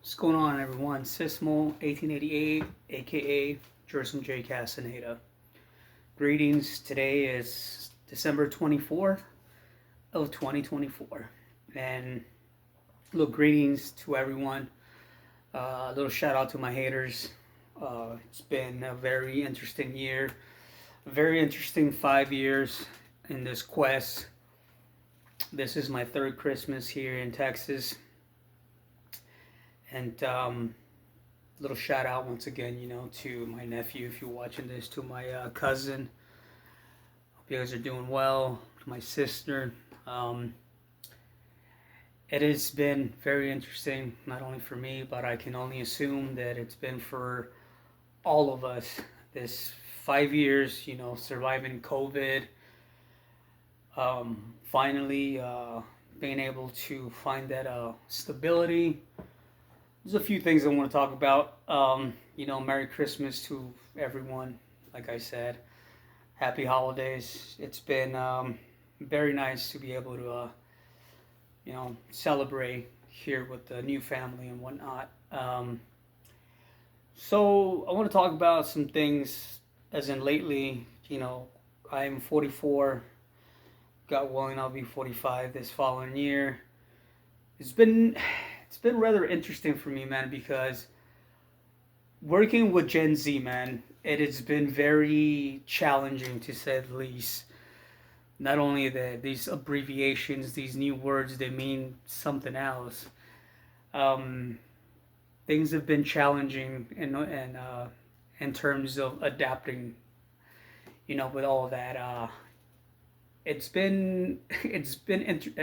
What's going on, everyone? Sismo 1888, aka Jerson J. Castaneda. Greetings. Today is December 24th of 2024. And little greetings to everyone. A little shout out to my haters. It's been a very interesting year, a very interesting 5 years in this quest. This is my third Christmas here in Texas. And little shout out once again, to my nephew if you're watching this, to my cousin. Hope you guys are doing well. To my sister. It has been very interesting, not only for me, but I can only assume that it's been for all of us. This 5 years, surviving COVID, finally being able to find that stability. There's a few things I want to talk about. Merry Christmas to everyone. Like I said, Happy Holidays. It's been very nice to be able to, celebrate here with the new family and whatnot. So I want to talk about some things, as in lately. I'm 44. God willing, I'll be 45 this following year. It's been it's been rather interesting for me, man, because working with Gen Z, man, it has been very challenging to say the least. Not only that, these abbreviations, these new words, they mean something else. Um, Things have been challenging in terms of adapting. With all of that,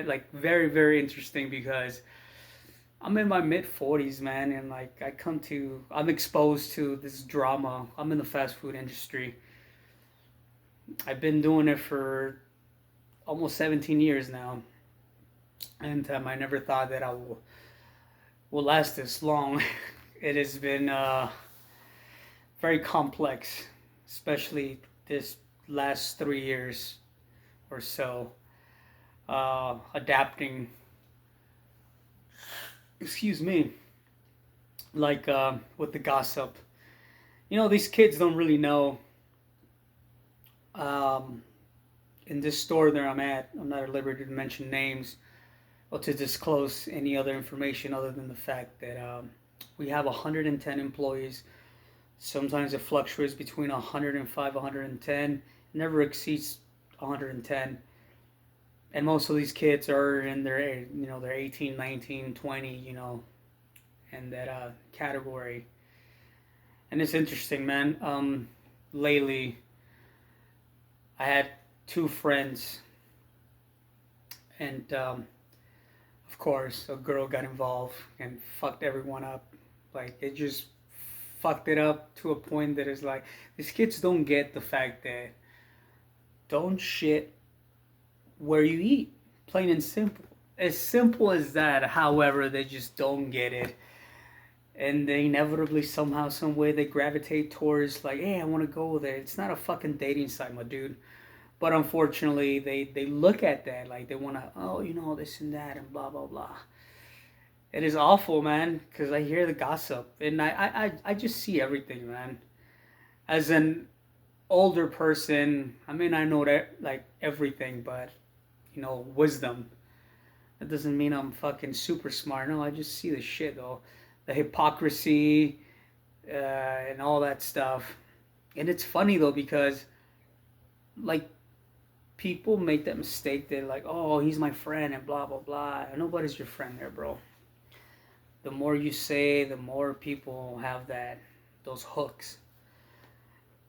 like very very interesting because I'm in my mid 40s, man, and like I'm exposed to this drama. I'm in the fast food industry. I've been doing it for almost 17 years now, and I never thought that I will last this long. It has been very complex, especially this last 3 years or so, adapting. Excuse me, like with the gossip. These kids don't really know. Um, in this store that I'm at, I'm not at liberty to mention names or to disclose any other information other than the fact that we have 110 employees. Sometimes it fluctuates between 105, 110, never exceeds 110. And most of these kids are in they're 18, 19, 20, in that category. And it's interesting, man. Lately, I had two friends, and of course, a girl got involved and fucked everyone up. Like, it just fucked it up to a point that is like, these kids don't get the fact that don't shit where you eat. Plain and simple. As simple as that. However, they just don't get it. And they inevitably, somehow, some way, they gravitate towards, like, hey, I want to go there. It's not a fucking dating site, my dude. But unfortunately, they look at that like they want to, oh, this and that and blah, blah, blah. It is awful, man, because I hear the gossip and I just see everything, man. As an older person, I mean, I know that, like, everything, but, wisdom. That doesn't mean I'm fucking super smart. No, I just see the shit, though. The hypocrisy and all that stuff. And it's funny, though, because, like, people make that mistake. They're like, oh, he's my friend and blah, blah, blah. Nobody's your friend there, bro. The more you say, the more people have those hooks.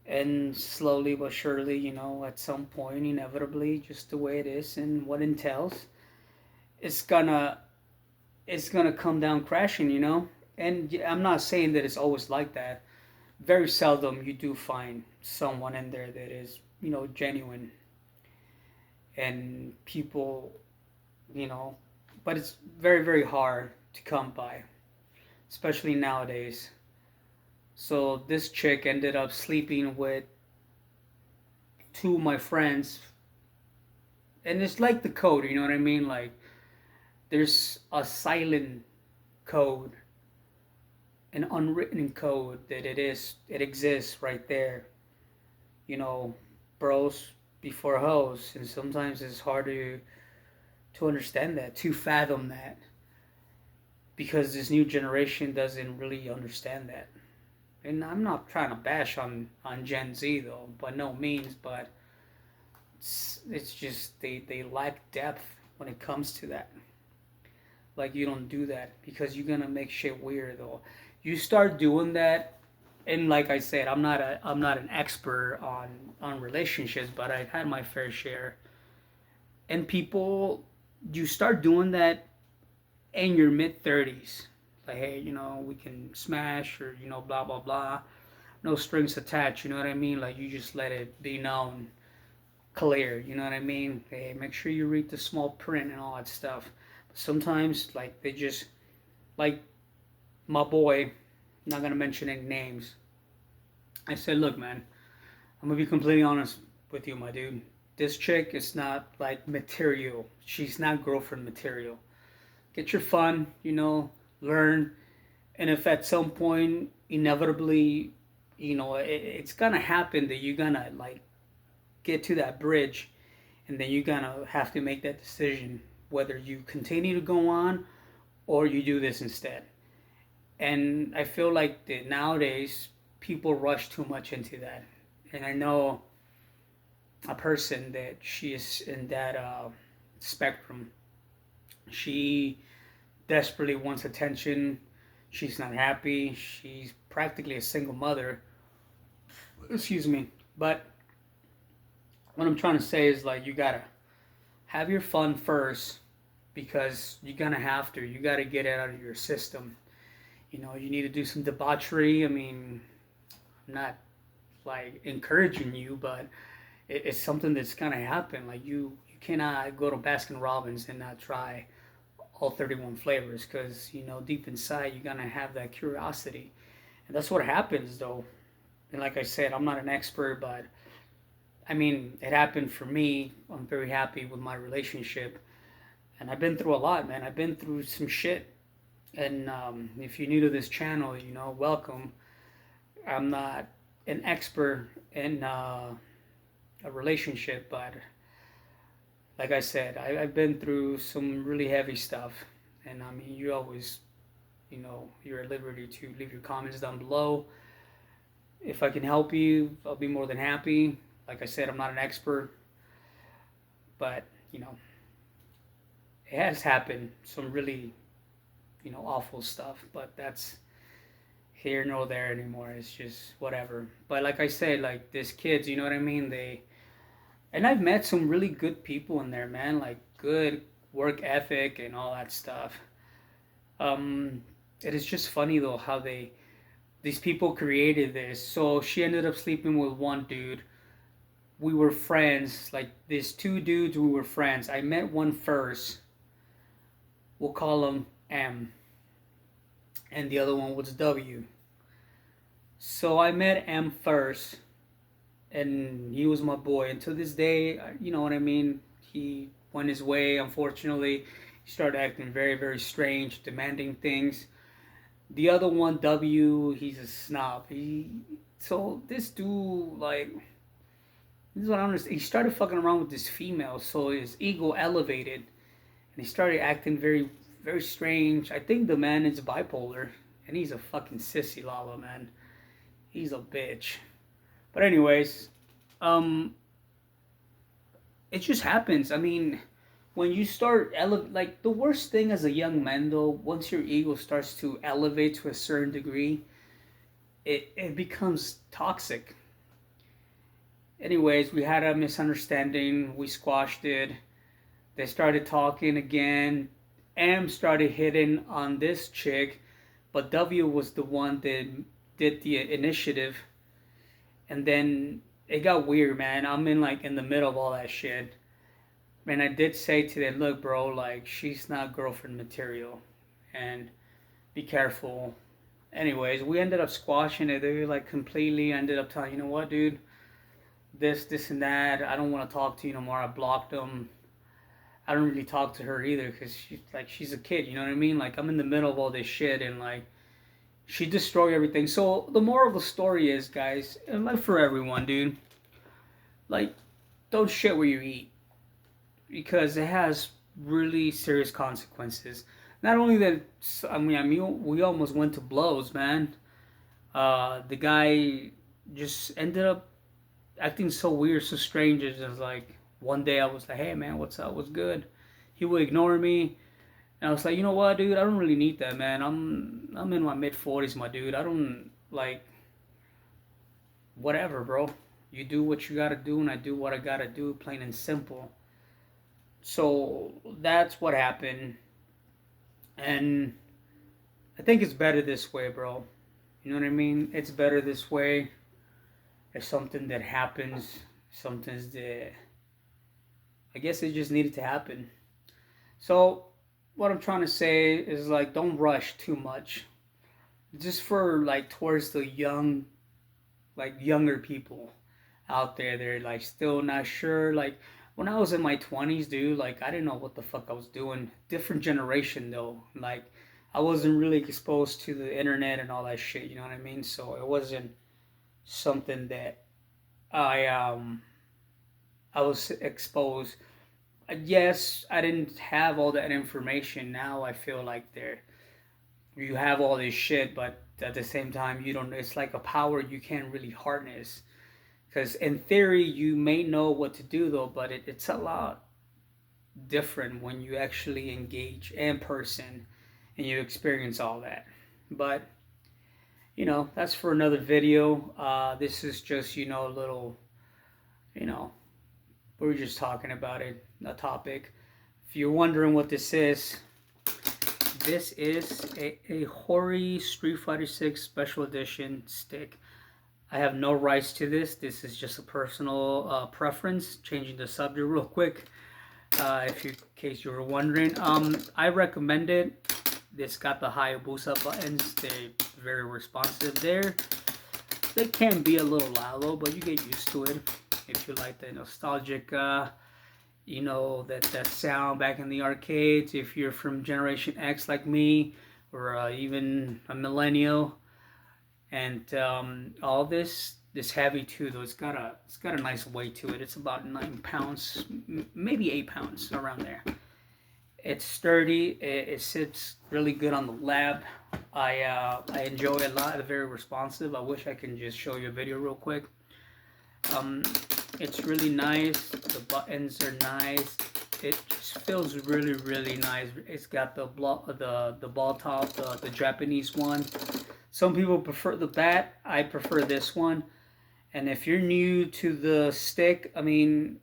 And slowly but surely, at some point, inevitably, just the way it is and what entails, it's gonna come down crashing. And I'm not saying that it's always like that. Very seldom you do find someone in there that is, genuine and people, you know, but it's very, very hard to come by, especially nowadays. So this chick ended up sleeping with two of my friends, and it's like the code, you know what I mean? Like, there's a silent code an unwritten code that it exists right there. You know, bros before hoes, and sometimes it's hard to understand that, to fathom that, because this new generation doesn't really understand that. And I'm not trying to bash on Gen Z though, by no means, but it's just they lack depth when it comes to that. Like you don't do that because you're gonna make shit weird though. You start doing that, and like I said, I'm not an expert on relationships, but I've had my fair share. And people, you start doing that in your mid 30s. Like, hey, we can smash, or blah blah blah. No strings attached. You know what I mean? Like you just let it be known, clear. You know what I mean? Hey, make sure you read the small print and all that stuff. But sometimes, like they just like my boy. I'm not gonna mention any names. I said, look, man, I'm gonna be completely honest with you, my dude. This chick is not like material. She's not girlfriend material. Get your fun, learn, and if at some point inevitably, it's gonna happen that you're gonna like get to that bridge, and then you're gonna have to make that decision whether you continue to go on or you do this instead. And I feel like that nowadays people rush too much into that. And I know a person that she is in that spectrum. She desperately wants attention. She's not happy. She's practically a single mother. Excuse me. But what I'm trying to say is like you gotta have your fun first, because you're gonna have to. You gotta get it out of your system. You need to do some debauchery. I mean, I'm not like encouraging you, but it's something that's gonna happen. Like you cannot go to Baskin Robbins and not try all 31 flavors, because deep inside you're gonna have that curiosity, and that's what happens though. And like I said, I'm not an expert, but I mean it happened for me. I'm very happy with my relationship, and I've been through a lot, man. I've been through some shit. And if you're new to this channel, welcome. I'm not an expert in a relationship, but like I said, I've been through some really heavy stuff. And I mean, you always, you're at liberty to leave your comments down below. If I can help you, I'll be more than happy. Like I said, I'm not an expert, but, it has happened. Some really, awful stuff, but that's here nor there anymore. It's just whatever. But like I said, like these kids, you know what I mean? And I've met some really good people in there, man. Like good work ethic and all that stuff. Um, it is just funny though how these people created this. So she ended up sleeping with one dude. We were friends. Like these two dudes, we were friends. I met one first. We'll call him M, and the other one was W. So I met M first, and he was my boy. And to this day, you know what I mean? He went his way, unfortunately. He started acting very, very strange, demanding things. The other one, W, he's a snob. So this dude, like, this is what I understand. He started fucking around with this female, so his ego elevated, and he started acting very, very strange. I think the man is bipolar, and he's a fucking sissy lala, man. He's a bitch. But anyways, um, it just happens. I mean, when you start like the worst thing as a young man though, once your ego starts to elevate to a certain degree, it becomes toxic. Anyways, we had a misunderstanding. We squashed it. They started talking again. M started hitting on this chick, but W was the one that did the initiative. And then it got weird, man. I'm in the middle of all that shit. And I did say to them, look, bro, like she's not girlfriend material, and be careful. Anyways, we ended up squashing it. They like completely ended up telling, you know what, dude, this, and that. I don't want to talk to you no more. I blocked them. I don't really talk to her either because she's a kid. You know what I mean? Like I'm in the middle of all this shit, and like She destroyed everything. So the moral of the story is, guys, and like for everyone, dude, like don't shit where you eat because it has really serious consequences. Not only that, I mean, we almost went to blows, man. The guy just ended up acting so weird, so strange. It's just like one day I was like, "Hey, man, what's up? What's good?" He would ignore me, and I was like, "You know what, dude? I don't really need that, man. I'm in my mid 40s, my dude. I don't like whatever, bro. You do what you gotta do, and I do what I gotta do, plain and simple." So that's what happened, and I think it's better this way, bro. You know what I mean? It's better this way. It's something that happens, something that I guess it just needed to happen. So what I'm trying to say is like don't rush too much. Just for like towards the young, like younger people out there, they're like still not sure. Like when I was in my 20s, dude, like I didn't know what the fuck I was doing. Different generation though. Like I wasn't really exposed to the internet and all that shit, you know what I mean? So it wasn't something that I I was exposed. Yes, I didn't have all that information. Now I feel like you have all this shit, but at the same time you don't. It's like a power you can't really harness. Because in theory you may know what to do though, but it's a lot different when you actually engage in person and you experience all that. But that's for another video. This is just a little you know we're just talking about it, a topic. If you're wondering what this is a Hori Street Fighter 6 Special Edition stick. I have no rights to this. This is just a personal preference. Changing the subject real quick, if you, in case you were wondering. I recommend it. This got the Hayabusa buttons. They're very responsive there. They can be a little loud though, but you get used to it if you like the nostalgic that sound back in the arcades. If you're from Generation X like me, or even a millennial, and all this heavy too. Though it's got a nice weight to it. It's about 9 pounds, maybe 8 pounds around there. It's sturdy. It sits really good on the lap. I enjoy it a lot. It's very responsive. I wish I can just show you a video real quick. Um, it's really nice. The buttons are nice. It just feels really, really nice. It's got the ball top, the Japanese one. Some people prefer the bat. I prefer this one. And if you're new to the stick, I mean,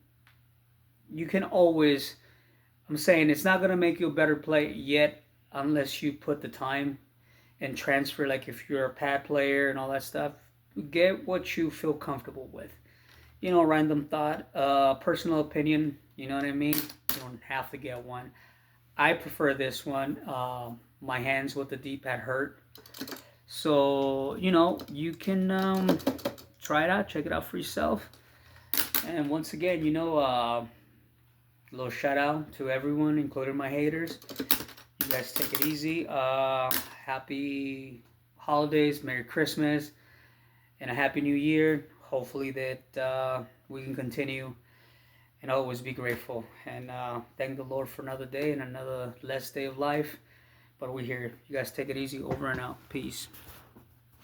you can always. I'm saying it's not gonna make you a better player yet, unless you put the time and transfer. Like if you're a pad player and all that stuff, get what you feel comfortable with. Random thought, personal opinion. You know what I mean? You don't have to get one. I prefer this one. My hands with the D-pad hurt. So, you can try it out, check it out for yourself. And once again, a little shout out to everyone, including my haters. You guys take it easy. Happy holidays, Merry Christmas, and a Happy New Year. Hopefully that we can continue and always be grateful. And thank the Lord for another day and another last day of life. But we're here. You guys take it easy. Over and out. Peace.